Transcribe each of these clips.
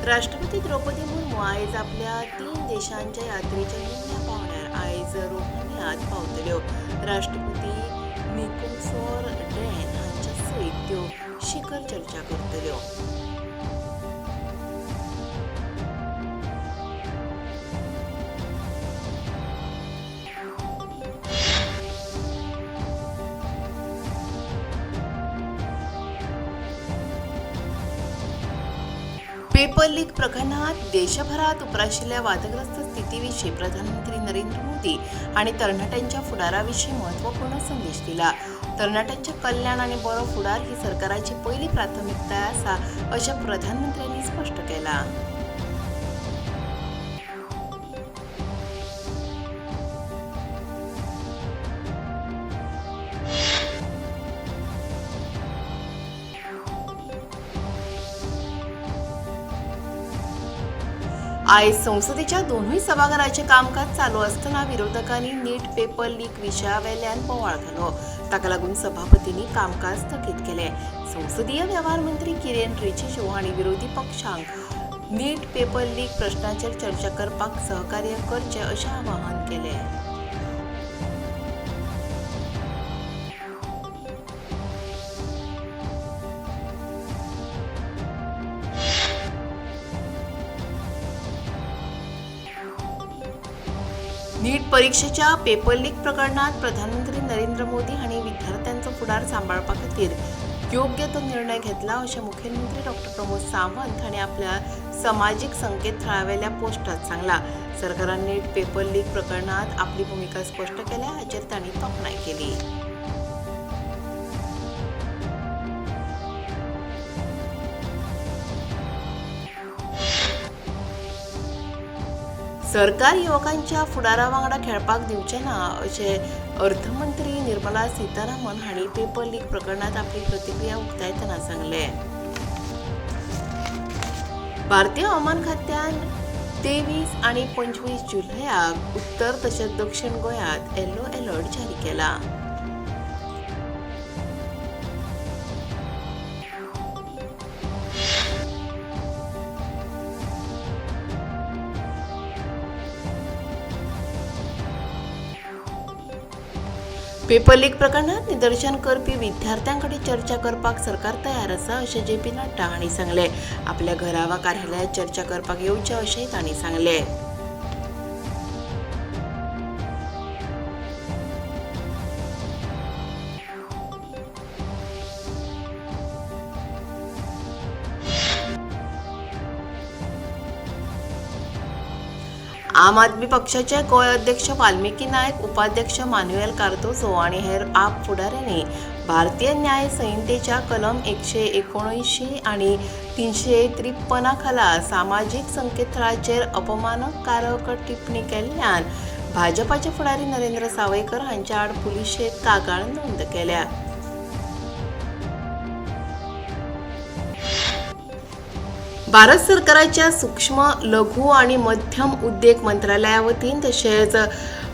राष्ट्रपती द्रौपदी मुर्मू आयज आपल्या 3 देशांच्या यात्रेच्या निमण्या पावण्यार आयज रोमानियात पावतल्यो। राष्ट्रपती निकोसोरडेन हांचे सयत त्यो शिखर चर्चा करतल्यो। पेपर लीक प्रकरणात देशभरात उप्राशिल्ल्या वादग्रस्त स्थितीविशीं प्रधानमंत्री नरेंद्र मोदी आणि तरणाट्यांच्या फुडाराविशीं महत्वपूर्ण संदेश दिला। तरणाट्यांचे कल्याण आणि बरो फुडार ही सरकाराची पहिली प्राथमिकताय आसा अशें प्रधानमंत्र्यांनी स्पष्ट केला। आयज संसदेच्या दोनूय सभाघरांचे कामकाज चालू असताना विरोधकांनी नीट पेपर लीक विशयावेल्यान बोवाळ घालो। ताका लागून सभापतींनी कामकाज स्थगीत केले। संसदीय वेव्हार मंत्री किरेन रिजिजू हांणी विरोधी पक्षांक नीट पेपर लीक प्रश्नाचेर चर्चा करपाक सहकार्य करचें अशें आवाहन केलें। नीट परीक्षेच्या पेपर लीक प्रकरणात प्रधानमंत्री नरेंद्र मोदी हांणी विद्यार्थ्यांचो फुडार सांबाळपा खातीर योग्य तो निर्णय घेतला अशें मुखेलमंत्री डॉ. प्रमोद सावंत हांणी आपल्या समाजीक संकेतथळावेल्या पोस्टांत सांगला। सरकारान नीट पेपर लीक प्रकरणात आपली भूमिका स्पश्ट केल्या हाचेर तांणी तोखणाय केली। सरकार युवकांच्या फुडारा वांगडा खेळपाक दिवचें ना अशें अर्थमंत्री निर्मला सीतारामन हांणी पेपर लीक प्रकरणात आपली प्रतिक्रिया उक्तायतना सांगलें। भारतीय हवामान खात्यान 23 आनी 25 जुलयाक उत्तर तशेंच दक्षिण गोंयांत येलो अलर्ट जारी केला। पेपर लीक प्रकरणात निदर्शन करपी विद्यार्थ्यांकडे चर्चा करपाक सरकार तयार आसा अशें जे.पी. नड्डा हांणी सांगलें। आपल्या घरा वा कार्यालयात चर्चा करपाक येवचें अशेंय तांणी सांगलें। आम आदमी पक्षाचे गोंय अध्यक्ष वाल्मिकी नायक, उपाध्यक्ष मान्युएल कार्दोझो आणि हेर आप फुडाऱ्यांनी भारतीय न्याय संहितेच्या कलम 179 आणि 353 खाला सामाजीक संकेतथळाचेर अपमानकारक टिप्पणी केल्ल्यान भाजपाचे फुडारी नरेंद्र सावयकर हांच्या आड पुलिशेंत कागाळ नोंद केल्या। भारत सरकाराच्या सूक्ष्म, लघु आणि मध्यम उद्देग मंत्रालया वतीन तशेंच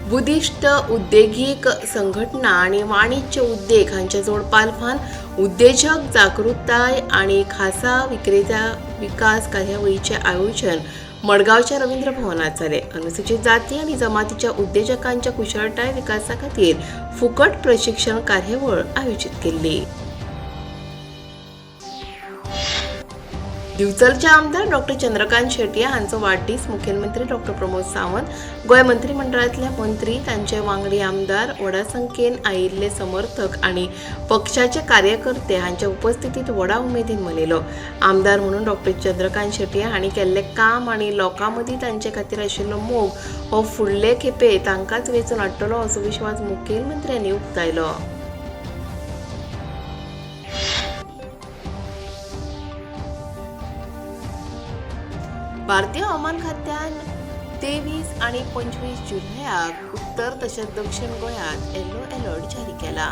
बुद्धिस्ट उद्देगीक संघटना आणि वाणिज्य उद्देग हांच्या जोड पालवान उद्देजक जागृताय आणि खासा विक्रेता विकास कार्यावळीचे आयोजन मडगांवच्या रवींद्र भवनात जाले। अनुसूचित जाती आणि जमातीच्या उद्देजकांच्या कुशळटाय विकासा खातीर फुकट प्रशिक्षण कार्यावळ आयोजित केल्ली। दिवचलचे आमदार डॉ. चंद्रकांत शेटये हांचो वाडदीस मुखेलमंत्री डॉ. प्रमोद सावंत, गोंय मंत्रिमंडळांतले मंत्री, तांचे वांगडी आमदार, व्हडा संख्येन आयिल्ले समर्थक आणि पक्षाचे कार्यकर्ते हांच्या उपस्थितीत व्हडा उमेदीन मनयलो। आमदार म्हणून डॉ. चंद्रकांत शेटये हांणी केल्लें काम आणि लोकां मदीं तांचे खातीर आशिल्लो मोग हो फुडले खेपे तांकांच वेंचून हाडटलो असो विश्वास मुखेलमंत्र्यांनी उक्तायलो। भारतीय हवामान खात्यान 23 आणि 25 जुलयाक उत्तर तशेंच दक्षिण गोंयांत येलो अलर्ट जारी केला।